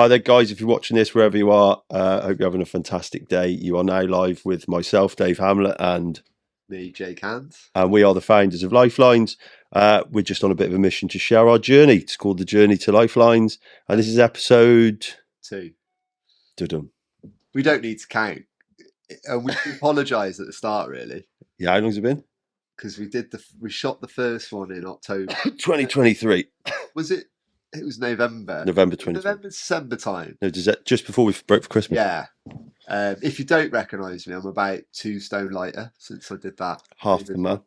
Hi there, guys. If you're watching this wherever you are, I hope you're having a fantastic day. You are now live with myself, Dave Hamlet, and me, Jake Hands. And we are the founders of Lyfelinez. We're just on a bit of a mission to share our journey. It's called The Journey to Lyfelinez. And this is episode 2. Dudum. We don't need to count. And we apologise at the start, really. Yeah, how long's it been? Because we shot the first one in October 2023. Was it? It was November. November 2023. November, December time. No, just before we broke for Christmas. Yeah. If you don't recognise me, I'm about 2 stone lighter since I did that. Half the man.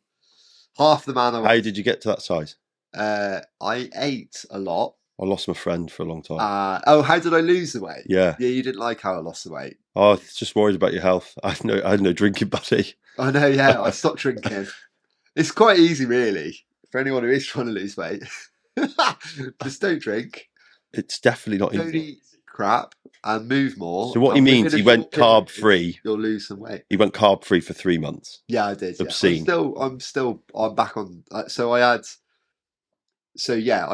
Half the man. How did you get to that size? I ate a lot. I lost my friend for a long time. How did I lose the weight? Yeah. Yeah, you didn't like how I lost the weight. Oh, I was just worried about your health. I had no drinking buddy. I know, yeah. I stopped drinking. It's quite easy, really, for anyone who is trying to lose weight. Just don't drink. It's definitely not easy. Don't eat crap and move more. So what he means, he went carb free. You'll lose some weight. He went carb free for 3 months. Yeah, I did. Obscene. Yeah. I'm back on. I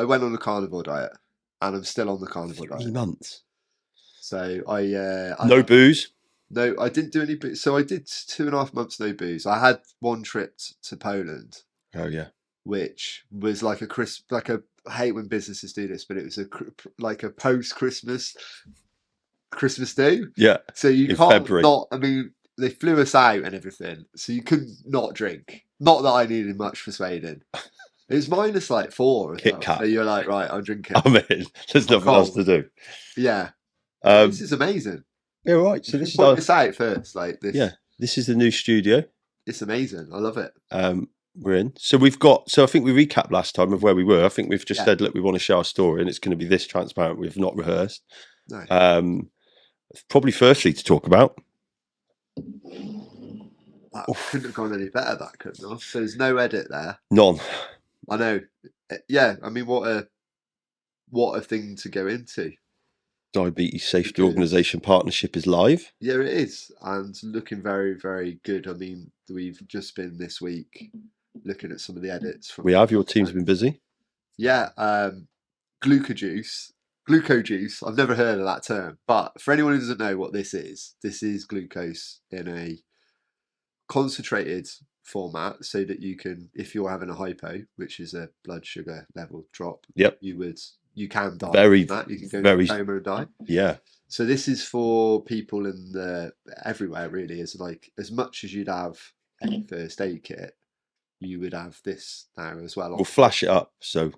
went on a carnivore diet, and I'm still on the carnivore diet. 3 months. So no booze. No, I didn't do any booze. So I did 2.5 months no booze. I had one trip to Poland. Oh yeah. Which was like I hate when businesses do this, but it was a post-Christmas do. Yeah. So you can't February. I mean, they flew us out and everything, so you couldn't not drink. Not that I needed much persuading. It was minus like 4 as well. So you're like, right, I'm drinking. I'm in. There's nothing else to do. Yeah. This is amazing. Yeah, right. So this is this out first, like this. Yeah, this is the new studio. It's amazing. I love it. We're in. So I think we recapped last time of where we were. I think we've just said, look, we want to share our story, and it's going to be this transparent. We've not rehearsed. No. Probably firstly to talk about. That couldn't have gone any better. That couldn't have. So there's no edit there. None. I know. Yeah. I mean, what a thing to go into. Diabetes Safety Organisation partnership is live. Yeah, it is, and looking very, very good. I mean, we've just been this week looking at some of the edits. Your team's been busy. Yeah, glucojuice. I've never heard of that term, but for anyone who doesn't know what this is glucose in a concentrated format, so that you can, if you're having a hypo, which is a blood sugar level drop, you can die. You can go into coma and die. Yeah. So this is for people everywhere, really. Is like as much as you'd have a first aid kit, you would have this now as well. We'll flash it up. So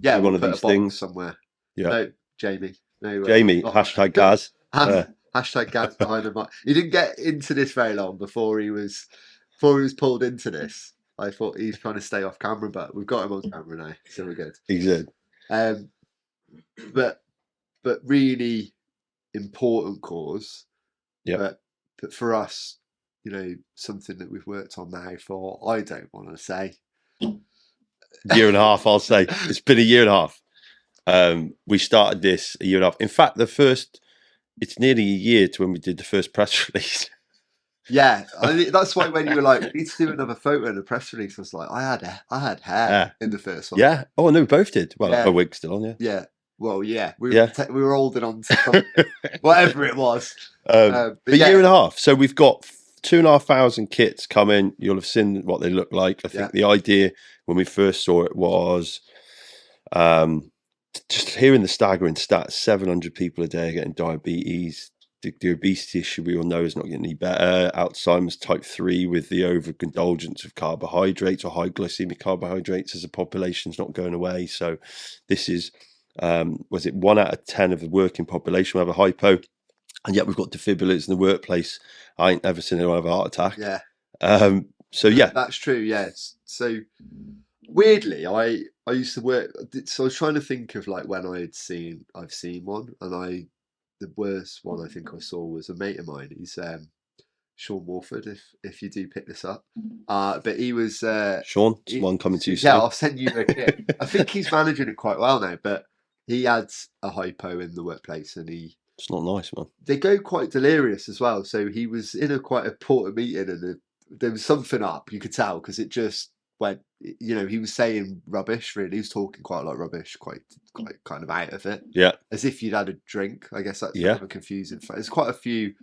yeah, one of these things somewhere. Yeah. No, Jamie. No, Jamie. Hashtag Gaz. Hashtag Gaz behind the mic. He didn't get into this very long before he was pulled into this. I thought he's trying to stay off camera, but we've got him on camera now, so we're good. He's good. But really important cause. Yeah. But for us, something that we've worked on now for, I don't want to say, year and a half. I'll say it's been a year and a half. We started this a year and a half. In fact, it's nearly a year to when we did the first press release. Yeah, that's why when you were like, we need to do another photo in the press release, I was like, I had hair in the first one. Yeah. Oh no, we both did. Well, my wig's still on. Yeah. Yeah. Well, yeah. We were holding on to something, whatever it was. But year and a half. So we've got 2,500 kits coming. You'll have seen what they look like. I think the idea when we first saw it was just hearing the staggering stats: 700 people a day are getting diabetes. The obesity issue we all know is not getting any better. Alzheimer's type 3 with the overindulgence of carbohydrates or high glycemic carbohydrates as a population is not going away. So this is, was it 1 out of 10 of the working population will have a hypo, and yet we've got defibrillators in the workplace. I ain't ever seen anyone have a heart attack. Yeah. So yeah, that's true. Yes. So weirdly, I used to work. So I was trying to think of like when I've seen one, and the worst one I think I saw was a mate of mine. He's Sean Warford, if you do pick this up. But he was Sean, one coming to you. Yeah, I'll send you a kit. I think he's managing it quite well now, but he had a hypo in the workplace, and it's not nice, man. They go quite delirious as well. So he was in quite important meeting, and there was something up. You could tell because it just when, you know, he was saying rubbish, really. He was talking quite a lot of rubbish, quite kind of out of it. Yeah. As if you'd had a drink. I guess that's Yeah. kind of confusing. There's quite a few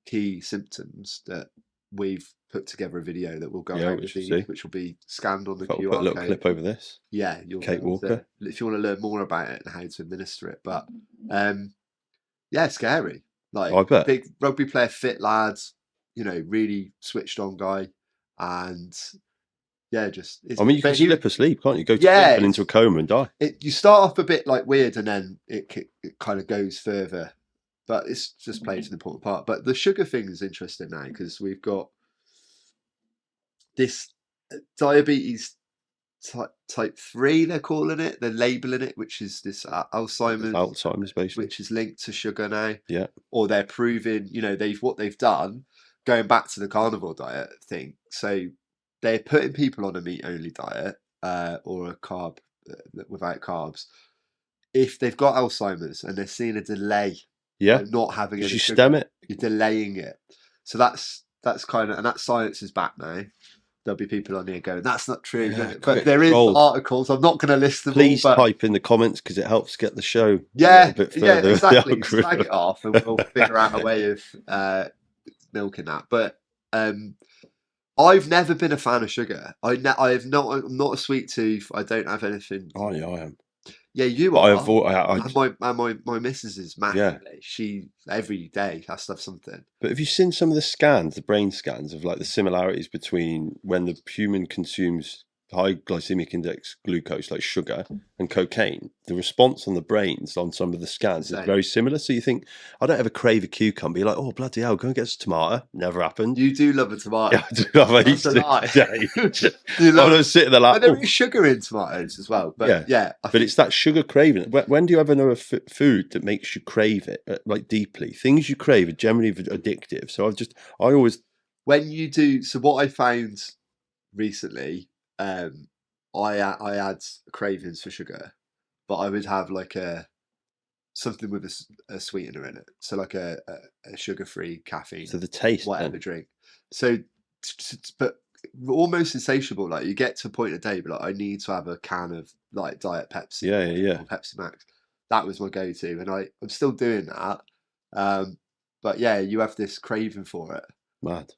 key symptoms that we've put together a video that will go out with these, which will be scanned on the QR code. Put a little clip over this. Yeah, you'll Kate Walker. if you want to learn more about it and how to administer it. But yeah, scary. Like, I bet. Big rugby player, fit lads, you know, really switched on guy, and yeah, just. I mean, you can slip asleep, can't you? Go to sleep and into a coma and die. You start off a bit like weird, and then it kind of goes further. But it's just plays an important part. But the sugar thing is interesting now because we've got this diabetes type 3, they're calling it. They're labelling it, which is this Alzheimer's, basically, which is linked to sugar now. Yeah. Or they're proving, you know, what they've done, going back to the carnivore diet thing. So they're putting people on a meat-only diet or a carb without carbs if they've got Alzheimer's and they're seeing a delay. Yeah. Like not having any you sugar, stem it. You're delaying it. So that's kind of, and that science is back now. There'll be people on here going, that's not true. Yeah, but there is articles. I'm not going to list them. Please all, type in the comments because it helps get the show a bit further. Yeah, exactly. Flag it off and we'll figure out a way of milking that. But I've never been a fan of sugar. I'm not a sweet tooth. I don't have anything. Oh yeah, I am. Yeah, you are. My missus is massively. Yeah. She every day has to have something. But have you seen some of the scans, the brain scans of like the similarities between when the human consumes high glycemic index glucose like sugar and cocaine? The response on the brains on some of the scans is very similar. So you think, I don't ever crave a cucumber. You're like, oh bloody hell, go and get us a tomato. Never happened. You do love a tomato. Yeah, I do love a sit in the lap. There is sugar in tomatoes as well. But yeah but it's that sugar craving. When do you ever know a food that makes you crave it like deeply? Things you crave are generally addictive. So I always, when you do. So what I found recently, I had cravings for sugar, but I would have like something with a sweetener in it, so like a sugar-free caffeine. So the taste, whatever drink. So, but almost insatiable. Like you get to a point a day, but like I need to have a can of like Diet Pepsi. Yeah. Or Pepsi Max. That was my go-to, and I'm still doing that. But yeah, you have this craving for it. Mad.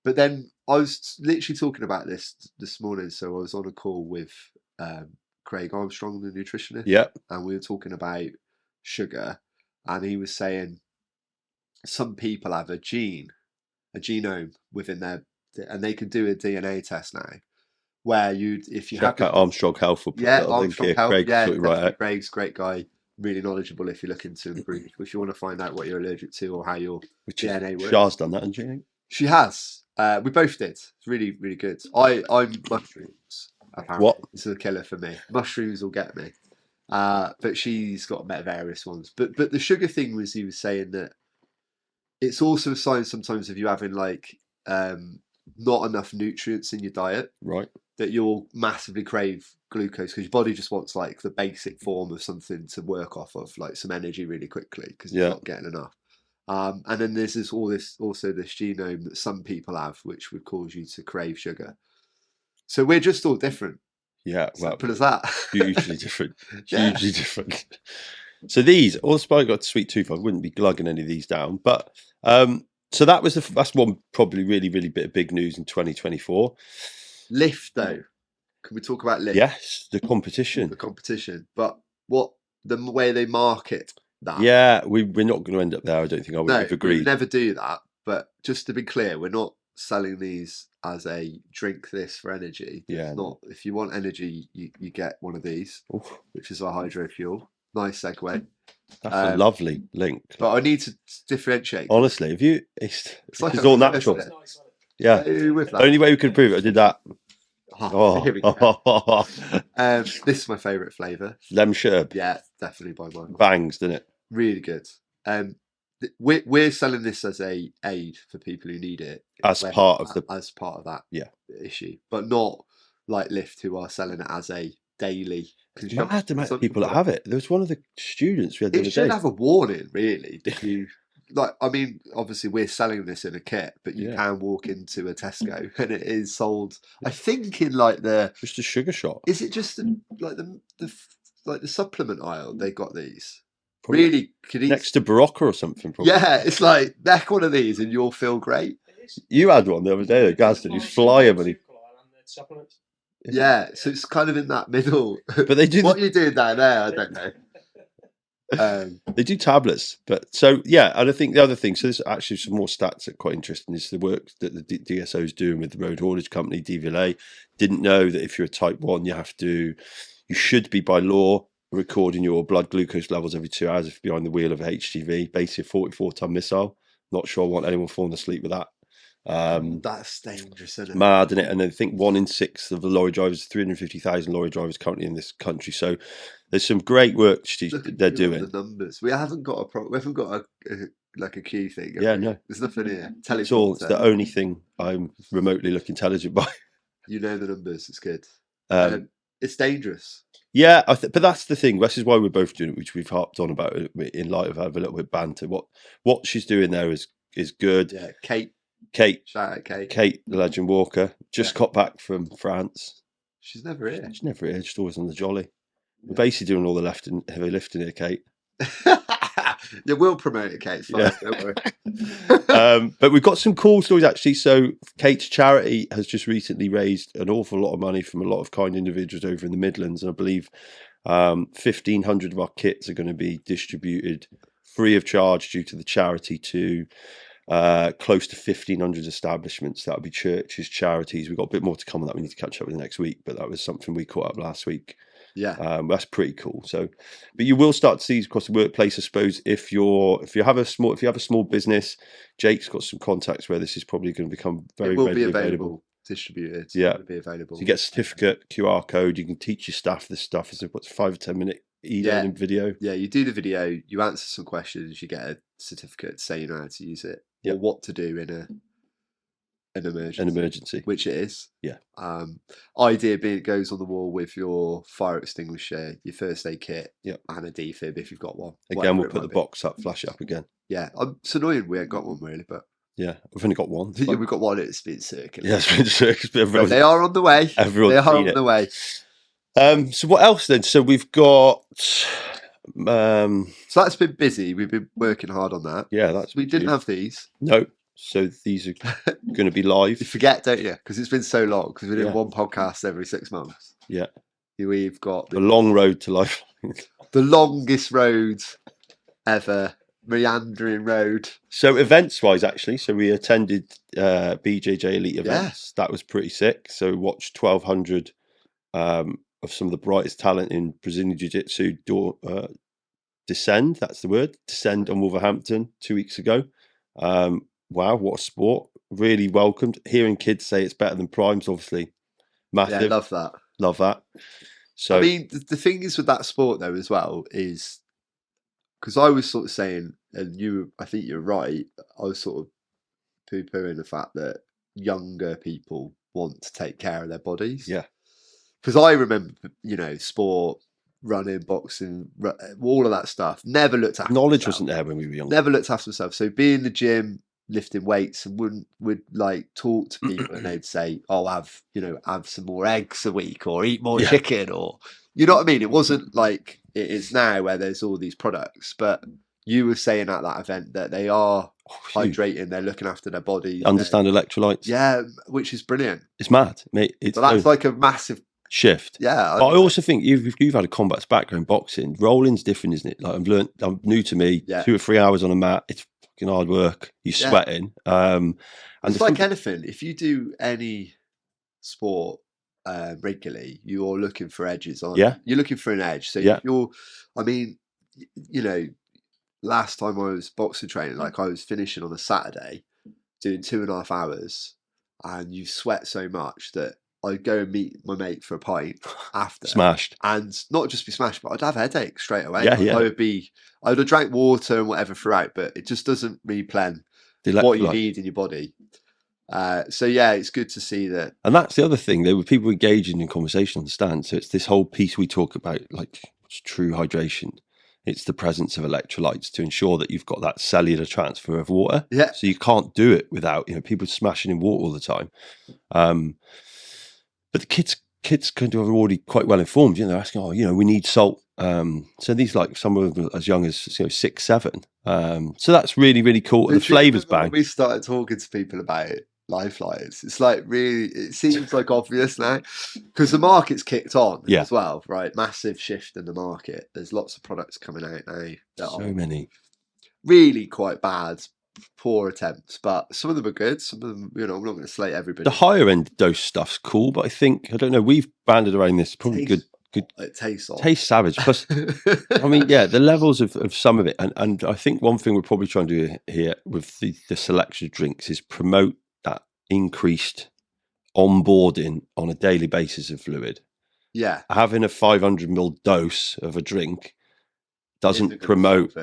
But then I was literally talking about this morning. So I was on a call with Craig Armstrong, the nutritionist. Yeah. And we were talking about sugar. And he was saying some people have a genome within their, and they can do a DNA test now. Where if you check out Armstrong Health. Armstrong Health. Right. Craig's a great guy. Really knowledgeable if you're looking to improve. If you want to find out what you're allergic to or how your DNA works. Shah's done that, hasn't she? She has. We both did. It's really, really good. I'm mushrooms, apparently. What? This is a killer for me. Mushrooms will get me. But she's got various ones. But the sugar thing was, he was saying that it's also a sign sometimes of you having like not enough nutrients in your diet. Right. That you'll massively crave glucose because your body just wants like the basic form of something to work off of, like some energy really quickly because you're not getting enough. And then there's this genome that some people have, which would cause you to crave sugar. So we're just all different. Yeah, simple as that. Hugely different. Hugely different. So these, also I got sweet tooth, I wouldn't be glugging any of these down. But so that's one probably really, really bit of big news in 2024. Lift though. Can we talk about lift? Yes, the competition. The competition. But what the way they market that. Yeah, we're not going to end up there. I don't think I would have agreed. We never do that. But just to be clear, we're not selling these as a drink this for energy. Yeah. Not if you want energy, you get one of these, which is our hydro fuel. Nice segue. That's a lovely link. But I need to differentiate. Honestly, it's like all natural. Yeah. The only way we could prove it, I did that. Here we go. This is my favourite flavour. Lemon sherbet. Yeah, definitely by mine. Bangs, didn't it? Really good. We're selling this as a aid for people who need it as part of that yeah issue, but not like Lyft who are selling it as a daily. Mad amount of people that have it. There was one of the students we had. It should have a warning, really. If you like, I mean, obviously we're selling this in a kit, but you can walk into a Tesco and it is sold. I think in like just a sugar shop. Is it just like the supplement aisle? They got these. Probably Really, could eat next to Barocca or something. Probably. Yeah, it's like neck one of these and you'll feel great. You had one the other day at Gadsden. He's flying, but Yeah, so it's kind of in that middle. But they do. What are you doing down there? I don't know. They do tablets, but so yeah, and I think the other thing. So there's actually some more stats that are quite interesting. Is the work that the DSO is doing with the road haulage company DVLA. Didn't know that if you're a type 1, you should be by law recording your blood glucose levels every 2 hours if you're behind the wheel of a HGV, basically a 44-ton missile. Not sure I want anyone falling asleep with that. That's dangerous, isn't it? Mad, isn't it? And I think 1 in 6 of the lorry drivers, 350,000 lorry drivers currently in this country. So there's some great work they're doing. The numbers. We haven't got a queue thing. Yeah, no. There's nothing here. It's the only thing I'm remotely look intelligent by. You know the numbers. It's good. It's dangerous. Yeah, but that's the thing. This is why we're both doing it, which we've harped on about in light of having a little bit of banter. What she's doing there is good. Yeah, Kate. Shout out Kate. Kate, the legend walker, just got back from France. She's never here. She's never here. Just always on the jolly. We're basically doing all the heavy lifting here, Kate. Yeah, we'll promote it, Kate. It's fine, don't worry. But we've got some cool stories actually. So Kate's charity has just recently raised an awful lot of money from a lot of kind individuals over in the Midlands, and I believe 1,500 of our kits are going to be distributed free of charge due to the charity to close to 1,500 establishments. That would be churches, charities. We've got a bit more to come on that. We need to catch up with next week, but that was something we caught up last week. Yeah, that's pretty cool. So, but you will start to see across the workplace, I suppose, if you have a small business. Jake's got some contacts where this is probably going to become very available. Distributed. Yeah, be available. So you get a certificate, QR code. You can teach your staff this stuff. It's what's 5 or 10 minute e-learning video. Yeah, you do the video. You answer some questions. You get a certificate saying how to use it or what to do in an emergency, which it is. Yeah. Idea being it goes on the wall with your fire extinguisher, your first aid kit, and a defib if you've got one. Again, we'll put the box up, flash it up again. Yeah, it's annoying we ain't got one really, but yeah, we've only got one. Yeah, we've got one. It's been circulated. Yeah, it's been circulated. They are on the way. Everyone's they are on the way. So what else then? So we've got. So that's been busy. We've been working hard on that. Yeah, we didn't have these. No. So these are going to be live. You forget, don't you? Because it's been so long. Because we're doing one podcast every 6 months. Yeah. We've got the long road to life. The longest road ever. Meandering road. So events-wise, actually, so we attended BJJ Elite Events. That was pretty sick. So we watched 1,200 of some of the brightest talent in Brazilian Jiu-Jitsu descend. That's the word. Descend on Wolverhampton 2 weeks ago. Wow, what a sport. Really welcomed. Hearing kids say it's better than Prime's obviously massive. Yeah, love that. Love that. So I mean, the thing is with that sport though as well is because I was sort of saying, and I think you're right, I was sort of poo-pooing the fact that younger people want to take care of their bodies. Yeah. Because I remember, sport, running, boxing, all of that stuff, never looked after knowledge wasn't there when we were young. Never looked after myself. So be in the gym, lifting weights, and would like talk to people and they'd say, "Oh, have some more eggs a week, or eat more chicken," or you know what I mean. It wasn't like it is now, where there's all these products. But you were saying at that event that they are hydrating, they're looking after their bodies, understand electrolytes. Yeah, which is brilliant. It's mad, mate. That's like a massive shift. Yeah, but I also think you've had a combat background, boxing. Rolling's different, isn't it? Like I'm new to me. 2 or 3 hours on a mat. It's fucking hard work. You're sweating. And it's like anything. If you do any sport regularly, you're looking for edges, aren't you? You're looking for an edge. So last time I was boxing training, like I was finishing on a Saturday, doing 2.5 hours, and you sweat so much that I'd go and meet my mate for a pint after. Smashed. And not just be smashed, but I'd have a headache straight away. Yeah. I'd have drank water and whatever throughout, but it just doesn't replenish what you need in your body. So yeah, it's good to see that. And that's the other thing. There were people engaging in conversation on the stand. So it's this whole piece we talk about, like true hydration. it's the presence of electrolytes to ensure that you've got that cellular transfer of water. Yeah. So you can't do it without, people smashing in water all the time. But the kids kind of are already quite well informed. They're asking, we need salt. So these like some of them as young as 6, 7. So that's really, really cool. The flavours bang. When we started talking to people about it, Lyfelinez, it's like really, it seems like obvious now because the market's kicked on as well, right? Massive shift in the market. There's lots of products coming out now that So are many really quite bad, poor attempts, but some of them are good. Some of them, I'm not going to slate everybody. The higher end dose stuff's cool, but I don't know. We've banded around this probably good. It tastes savage. Plus, the levels of some of it, and I think one thing we're probably trying to do here with the selection of drinks is promote that increased onboarding on a daily basis of fluid. Yeah, having a 500 ml dose of a drink doesn't promote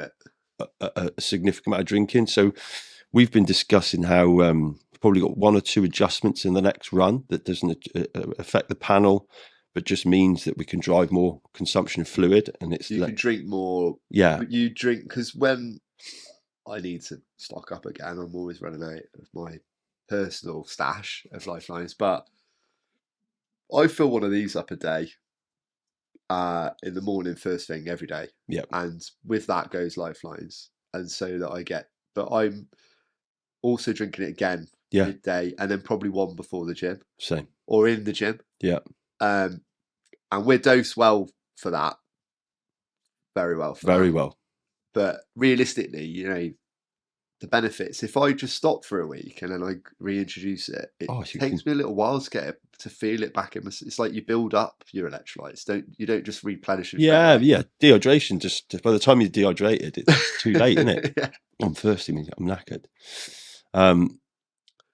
a significant amount of drinking. So we've been discussing how we've probably got 1 or 2 adjustments in the next run that doesn't affect the panel, but just means that we can drive more consumption of fluid, and you can drink more. Yeah, but you drink because when I need to stock up again, I'm always running out of my personal stash of Lyfelinez, but I fill one of these up a day in the morning, first thing every day. Yeah, and with that goes Lyfelinez, and so that but I'm also drinking it again midday, and then probably one before the gym, same, or in the gym. Yeah, and we're dosed well for that, very well for very that. well. But realistically, the benefits, if I just stop for a week and then I reintroduce it, it takes me a little while to get it, to feel it back in my. It's like you build up your electrolytes. You don't just replenish them. Yeah. Dehydration, just by the time you're dehydrated, it's too late, isn't it? Yeah. I'm thirsty. I'm knackered.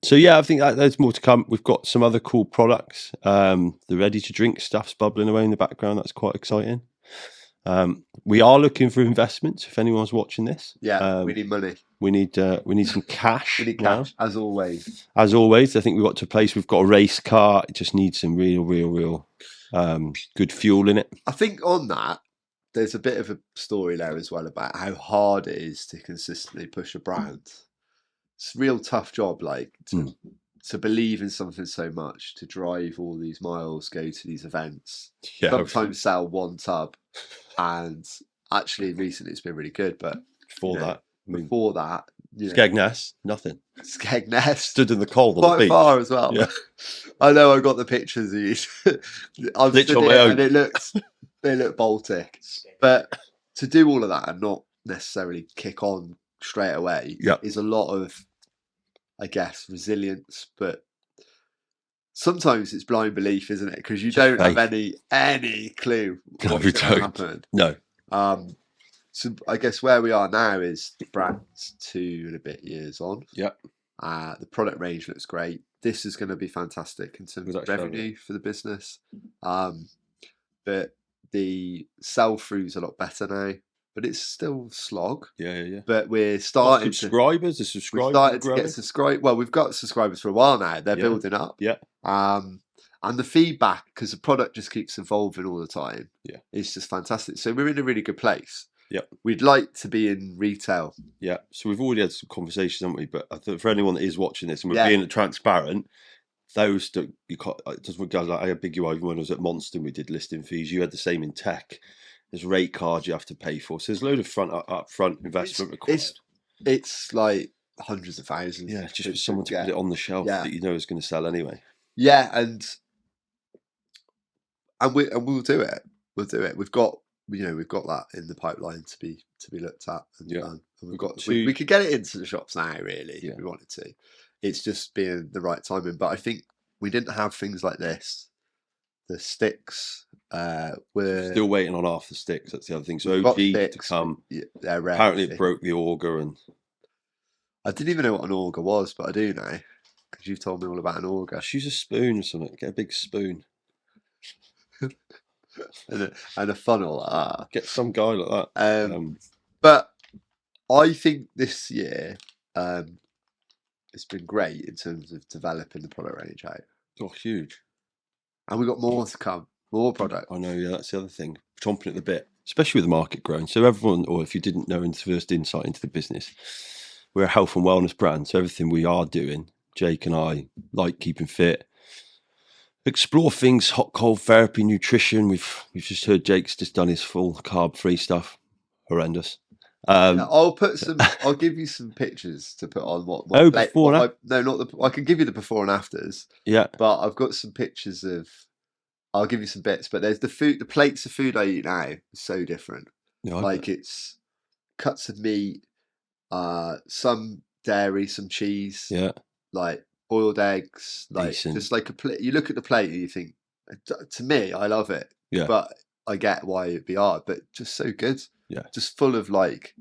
So I think there's more to come. We've got some other cool products. The ready to drink stuff's bubbling away in the background. That's quite exciting. We are looking for investments. If anyone's watching this, we need money. We need some cash. We need cash, as always. As always, I think we got to a place. We've got a race car. It just needs some real good fuel in it. I think on that, there's a bit of a story there as well about how hard it is to consistently push a brand. It's a real tough job, to believe in something so much, to drive all these miles, go to these events, sometimes sell one tub, and actually recently it's been really good. But before that, Skegness, nothing. Skegness stood in the cold on quite the beach. Far as well. Yeah. I know. I got the pictures. I've stood there and they look Baltic, but to do all of that and not necessarily kick on straight away is a lot of, I guess, resilience, but sometimes it's blind belief, isn't it? Because you don't have any clue what's going to happen. No. So I guess where we are now is the brand's 2 and a bit years on. Yep. The product range looks great. This is going to be fantastic in terms of revenue for the business. But the sell-through's a lot better now. But it's still slog. Yeah. But we're starting subscribers. We've started to get subscribers. Well, we've got subscribers for a while now. They're building up. Yeah. And the feedback, because the product just keeps evolving all the time. Yeah. It's just fantastic. So we're in a really good place. Yeah. We'd like to be in retail. Yeah. So we've already had some conversations, haven't we? But I think for anyone that is watching this and we're being transparent, those that you can't, it doesn't go like how big you are. Even when I was at Monster, we did listing fees. You had the same in tech. There's rate cards you have to pay for. So there's a load of upfront investment required. It's like hundreds of thousands. Yeah, just for someone to put it on the shelf that you know is going to sell anyway. Yeah, and we'll do it. We'll do it. We've got that in the pipeline to be looked at. And we've got we could get it into the shops now, really, if we wanted to. It's just being the right timing. But I think we didn't have things like this. The sticks we're still waiting on half the sticks. That's the other thing. So OG to come. They're rare. Apparently it broke the auger, and I didn't even know what an auger was, but I do now because you've told me all about an auger. Just use a spoon or something. Get a big spoon and a funnel. Get some guy like that. But I think this year it's been great in terms of developing the product range out. Oh, huge! And we've got more to come, more product. I know, that's the other thing. Chomping at the bit. especially with the market growing. So everyone, or if you didn't know, in the first insight into the business, we're a health and wellness brand. So everything we are doing, Jake and I like keeping fit, explore things, hot, cold therapy, nutrition. We've just heard Jake's just done his full carb-free stuff. Horrendous. I'll give you some pictures to put on what before and I can give you the before and afters. Yeah. But I've got some pictures I'll give you some bits, but there's the plates of food I eat now is so different. Yeah, like it's cuts of meat, some dairy, some cheese, like boiled eggs, like decent. Just like a plate. You look at the plate and you think, to me, I love it. Yeah. But I get why it'd be hard, but just so good. Yeah. Just full of like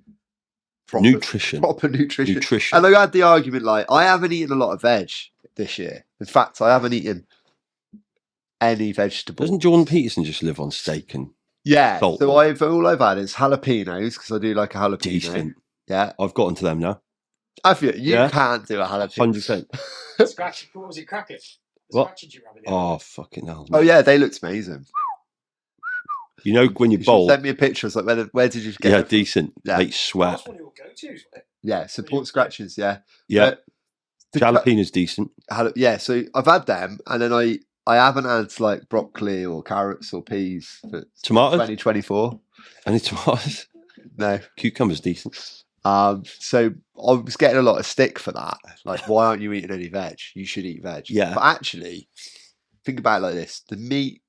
proper nutrition. And I had the argument like, I haven't eaten a lot of veg this year. In fact, I haven't eaten any vegetables. Doesn't Jordan Peterson just live on steak and salt? So all I've had is jalapenos because I do like a jalapeno. Decent. Yeah. I've gotten to them now. Have you? You can't do a jalapeno. 100%. Scratchy, what was it? Crackers? What? Oh, fucking hell. Oh, yeah, they looked amazing. You know, when you bowl. Send me a picture. It's like, where did you get it? Yeah, decent. Yeah. Make sweat. That's one of your go-tos, right? Yeah, support scratches, yeah. Yeah. Jalapeno's decent. Yeah, so I've had them, and then I haven't had like broccoli or carrots or peas for tomatoes? 2024. Any tomatoes? No. Cucumber's decent. So I was getting a lot of stick for that. Like, why aren't you eating any veg? You should eat veg. Yeah. But actually, think about it like this: the meat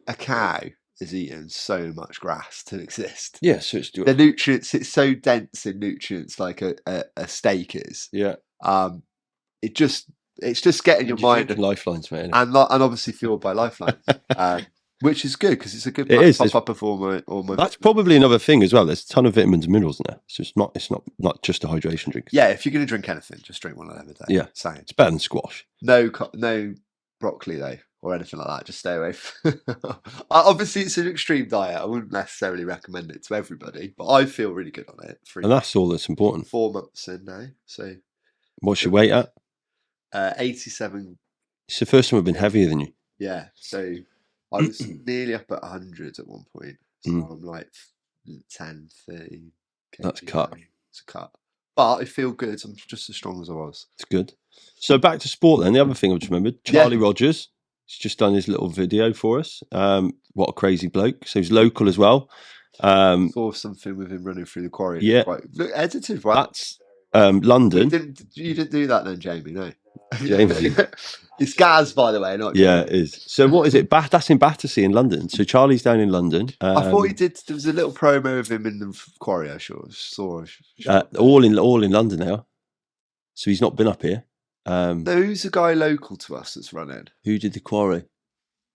a cow is eating so much grass to exist. Yeah, so it's the nutrients. It's so dense in nutrients, like a steak is. Yeah. It's just getting your mind Lyfelinez, mate, and obviously fueled by Lyfelinez. Which is good because it's a good top up of all my. That's probably another thing as well. There's a ton of vitamins and minerals in there. So it's not just a hydration drink. Yeah, if you're going to drink anything, just drink one of them a day. Yeah, it's better than squash. No broccoli though, or anything like that. Just stay away. Obviously, it's an extreme diet. I wouldn't necessarily recommend it to everybody, but I feel really good on it. And that's all that's important. 4 months in now. So, what's your weight at? 87. It's the first time I've been heavier than you. Yeah, so. I was nearly up at 100 at one point. So I'm like 10, 30. That's a cut. It's a cut. But I feel good. I'm just as strong as I was. It's good. So back to sport then. The other thing I just remembered, Charlie Rogers. He's just done his little video for us. What a crazy bloke. So he's local as well. Saw something with him running through the quarry. Yeah. Look, edited. Wow. That's London. You didn't do that then, Jamie, no. Jamie. It's Gaz, by the way, not Jamie. Yeah, it is. So what is it? That's in Battersea in London. So Charlie's down in London. I thought he did. There was a little promo of him in the quarry. I saw. All in London now. So he's not been up here. No, who's a guy local to us that's running? Who did the quarry?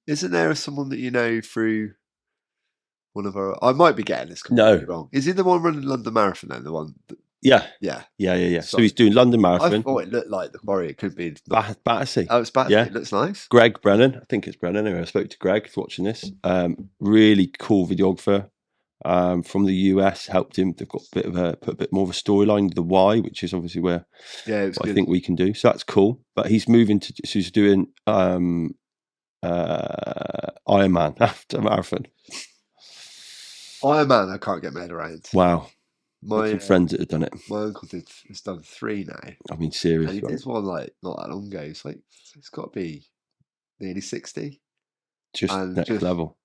Isn't there someone that you know through one of our? I might be getting this completely wrong. Is he the one running London Marathon then? The one. Yeah. So So he's doing London Marathon. I thought it looked like the quarry. It could be Battersea. Oh, it's Battersea. Yeah. It looks nice. Greg Brennan. I think it's Brennan. Anyway, I spoke to Greg watching this. Really cool videographer from the US. Helped him. They've got put a bit more of a storyline. The why, which is obviously where I think we can do. So that's cool. But he's moving to. So he's doing Ironman after marathon. Ironman. I can't get my head around. Wow. My friends that have done it. My uncle has done 3 now. I mean, seriously. And he did one like not that long ago. It's got to be nearly 60. Just next level.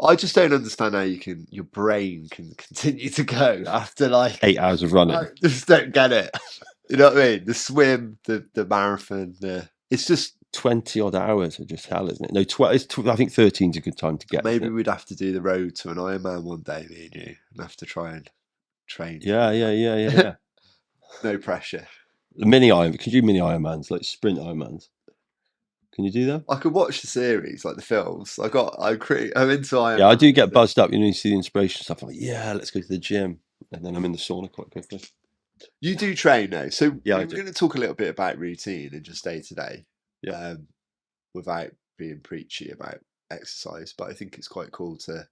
I just don't understand how your brain can continue to go after like 8 hours of running. I just don't get it. You know what I mean? The swim, the marathon, it's just 20 odd hours are just hell, isn't it? No, I think 13 is a good time to get. Maybe we'd have to do the road to an Ironman one day, me and you, and have to try and train. Yeah. No pressure. The mini Iron. Can you do mini Ironmans, like sprint Ironmans? Can you do that? I could watch the series, like the films. I'm into Ironman. Yeah, I do get buzzed up. You see the inspiration stuff. I'm like, yeah, let's go to the gym, and then I'm in the sauna quite quickly. You do train though, so we're going to talk a little bit about routine and just day to day. Yeah. Without being preachy about exercise, but I think it's quite cool to.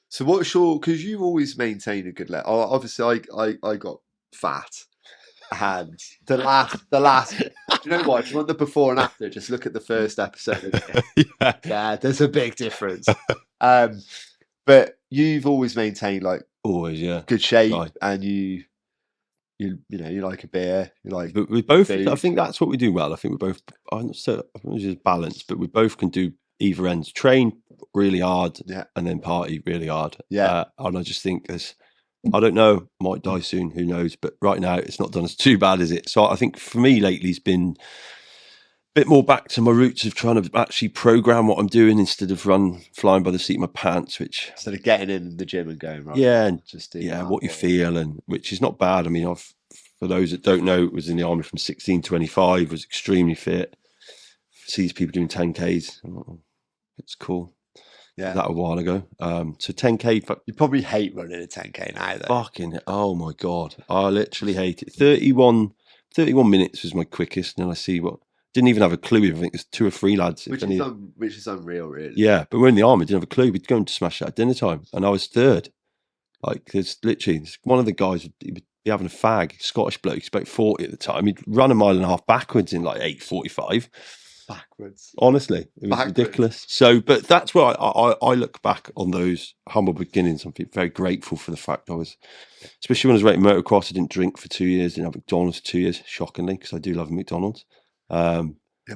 So what's your? Because you've always maintained a good level. Obviously, I got fat, and the last. Do you know what? If you want the before and after, just look at the first episode. Yeah, there's a big difference. But you've always maintained like Always, yeah. good shape, Right. and you like a beer, you like. But we both, I food. think that's what we do well. I think we both, I'm not so, I think it's just balance, but we both can do either ends. Train really hard, Yeah. and then party really hard. Yeah. And I just think I don't know, might die soon, who knows? But right now, it's not done us too bad, is it? So I think for me lately, it's been a bit more back to my roots of trying to actually program what I'm doing instead of flying by the seat of my pants, which Instead of getting in the gym and going, right, yeah, and just do yeah, that, what you or- feel, and which is not bad. I mean, for those that don't know, was in the army from 16 to 25, was extremely fit. Sees people doing 10Ks. It's cool. Yeah. That a while ago. So 10K, You probably hate running a 10K now, though. fucking, oh my God. I literally hate it. 31 minutes was my quickest. And then I see didn't even have a clue. I think there's 2 or 3 lads. Which is unreal, really. Yeah, but we're in the army, didn't have a clue. We'd go and smash that at dinner time. And I was third. Like, there's literally one of the guys would be having a fag, Scottish bloke, he's about 40 at the time. He'd run a mile and a half backwards in like 8:45. Backwards. Honestly, it was ridiculous. So, but that's where I look back on those humble beginnings. I'm very grateful for the fact I was, especially when I was rating motocross, I didn't drink for 2 years, didn't have McDonald's for 2 years, shockingly, because I do love McDonald's. Yeah,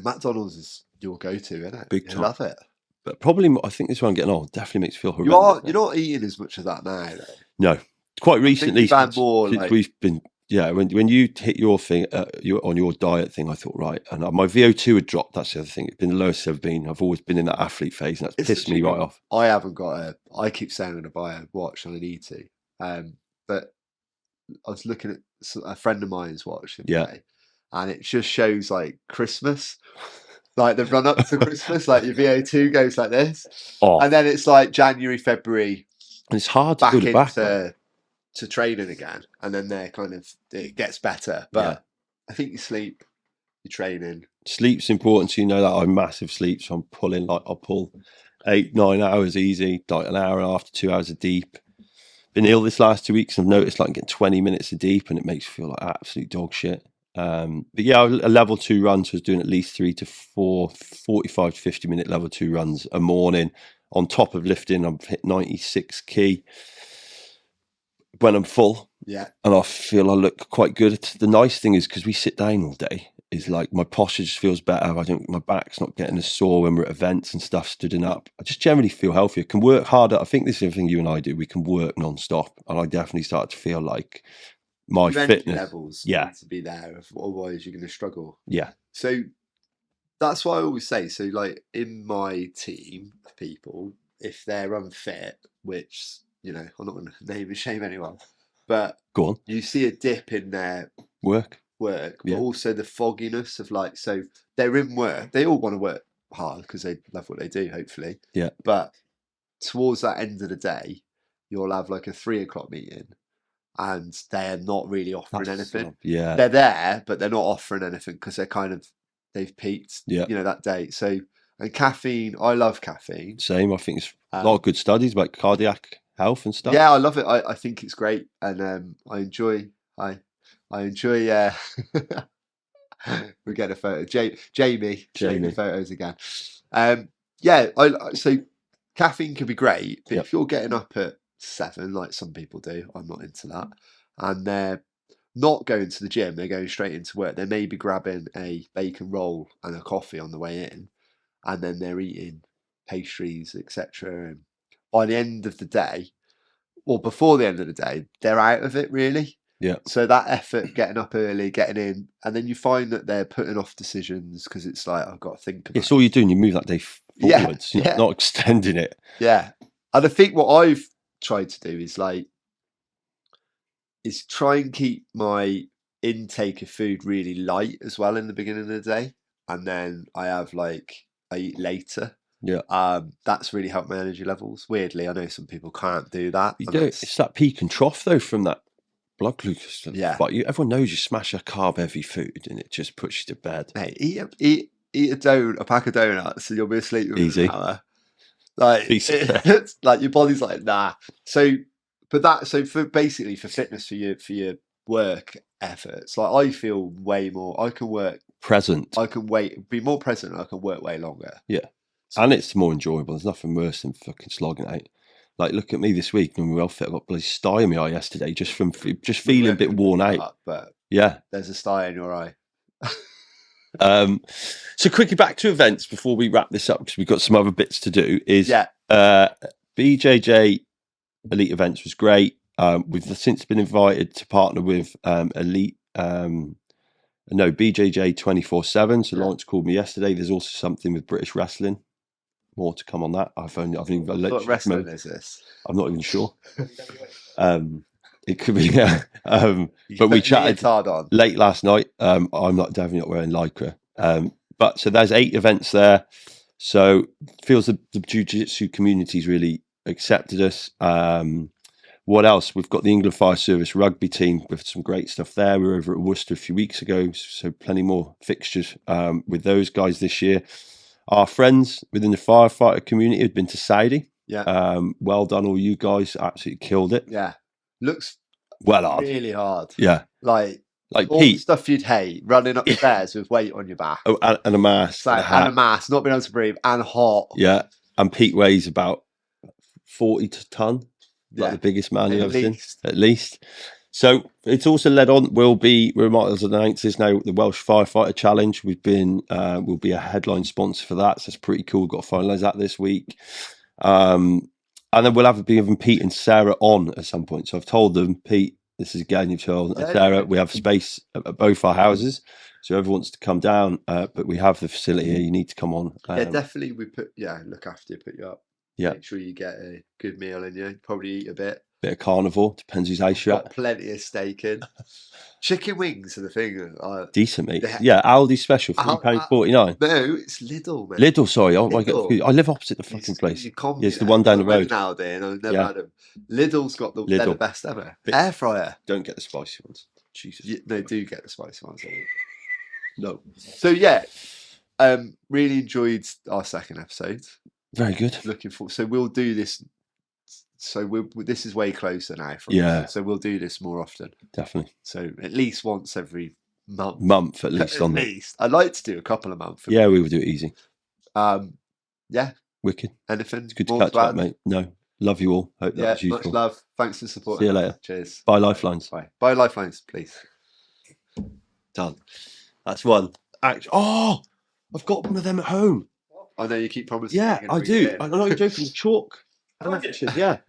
McDonald's is your go-to, isn't it? Big You time. love it. But probably, I think this one I'm getting on definitely makes me feel horrendous. You're not eating as much of that now, though. No, quite recently. You've had more, since like... we've been, yeah. When you hit your thing, on your diet thing, I thought right, and my VO2 had dropped. That's the other thing. It's been the lowest it's ever been. I've always been in that athlete phase, and that's pissed me right off. I haven't got I keep saying I'm going to buy a watch, and I need to. But I was looking at a friend of mine's watch the other day, and it just shows like Christmas. Like the run up to Christmas, like your VO2 goes like this, and then it's like January, February, and it's hard to build it back to training again, and then it gets better. But I think you sleep, your training. Sleep's important, so you know that I'm massive sleep, so I'm pulling I'll pull 8-9 hours easy, like an hour and a half to 2 hours of deep. Been ill this last 2 weeks. I've noticed like getting 20 minutes of deep, and it makes me feel like absolute dog shit. But yeah, a level 2 run, so I was doing at least 3 to 4 45 to 50 minute level 2 runs a morning. On top of lifting, I've hit 96 key when I'm full. Yeah, and I feel I look quite good. The nice thing is because we sit down all day, is like my posture just feels better. My back's not getting as sore when we're at events and stuff, stooding up. I just generally feel healthier. Can work harder. I think this is everything you and I do. We can work non-stop, and I definitely start to feel like my fitness levels need to be there, otherwise you're going to struggle. Yeah. So that's what I always say. So like in my team of people, if they're unfit, which, I'm not going to name and shame anyone, but go on, you see a dip in their work, but also the fogginess of like, so they're in work, they all want to work hard because they love what they do, hopefully. Yeah. But towards that end of the day, you'll have like a 3:00 meeting, and they're not really offering anything. Yeah. They're there, but they're not offering anything because they've peaked, that day. So, and caffeine, I love caffeine. Same. I think it's a lot of good studies about cardiac health and stuff. Yeah, I love it. I think it's great. And I enjoy, we get a photo. Jamie showing the photos again. So caffeine can be great, but if you're getting up at 7, like some people do, I'm not into that, and they're not going to the gym, they're going straight into work. They may be grabbing a bacon roll and a coffee on the way in, and then they're eating pastries, etc. And by the end of the day, or before the end of the day, they're out of it, really. Yeah. So that effort, getting up early, getting in, and then you find that they're putting off decisions because it's like, I've got to think about it. It's all you're doing. You move that day forwards, not extending it. Yeah. And I think what I've tried to do is try and keep my intake of food really light as well in the beginning of the day. And then I eat later. Yeah. That's really helped my energy levels. Weirdly, I know some people can't do that. You do. It's that peak and trough though from that blood glucose. Yeah. But everyone knows you smash a carb heavy food and it just puts you to bed. Hey, eat a pack of donuts and you'll be asleep within Easy. an hour. Like it's like your body's like, nah. So for fitness for your work efforts, like I feel way more, I can work present. I can be more present, I can work way longer. Yeah. And it's more enjoyable. There's nothing worse than fucking slogging out. Like, look at me this week. I'm well fit. I got bloody sty in my eye yesterday just from feeling a bit worn out. But Yeah. there's a sty in your eye. So quickly back to events before we wrap this up, because we've got some other bits to do. BJJ Elite Events was great. We've since been invited to partner with BJJ 24/7. So Lawrence called me yesterday. There's also something with British wrestling. More to come on that. I've What wrestling is this? I'm not even sure. It could be, but we chatted on. late last night. I'm definitely not wearing lycra. But so there's 8 events there. So feels the jiu-jitsu community's really accepted us. What else? We've got the England Fire Service rugby team with some great stuff there. We were over at Worcester a few weeks ago, so plenty more fixtures with those guys this year. Our friends within the Firefighter community had been to Saudi. Yeah. Well done, all you guys. Absolutely killed it. Yeah. Looks hard. Really hard. Yeah. Like all Pete, the stuff you'd hate, running up the stairs with weight on your back. Oh, and a mask. And a mask, not being able to breathe, and hot. Yeah. And Pete weighs about 40 ton. Like the biggest man you've ever seen. At least. So it's also led on. We might as well announce this now. The Welsh Firefighter Challenge. We've been we'll be a headline sponsor for that. So it's pretty cool. We've got to finalise that this week. And then we'll have even Pete and Sarah on at some point. So I've told them, Pete, this is again you've told Sarah, we have space at both our houses. So whoever wants to come down, but we have the facility here. You need to come on. Definitely. Look after you, put you up. Yeah. Make sure you get a good meal in you. Probably eat a bit. Bit of carnivore, depends whose house you're at. Plenty of steak in. Chicken wings are the thing. Decent, mate. Yeah, Aldi special, £3.49. No, it's Lidl, mate. Lidl, sorry. I live opposite the fucking place. It's the one down the road. Aldi, and I've never had them. Lidl's got they're the best ever. Air fryer. Don't get the spicy ones. Jesus. No, do get the spicy ones. No. So really enjoyed our second episode. Very good. Looking forward. So we'll do this. So this is way closer now. So we'll do this more often. Definitely. So at least once every month. At least. At least. I'd like to do a couple of months. Yeah, we will do it easy. Yeah. Wicked. Anything? It's good to catch up, mate. No. Love you all. Hope that was useful. Much love. Thanks for supporting. See you later. Cheers. Buy Lifelines. Bye. Buy Lifelines, please. Done. That's one. I've got one of them at home. I know you keep promising. Yeah, I do. I'm not joking. Chalk. Yeah.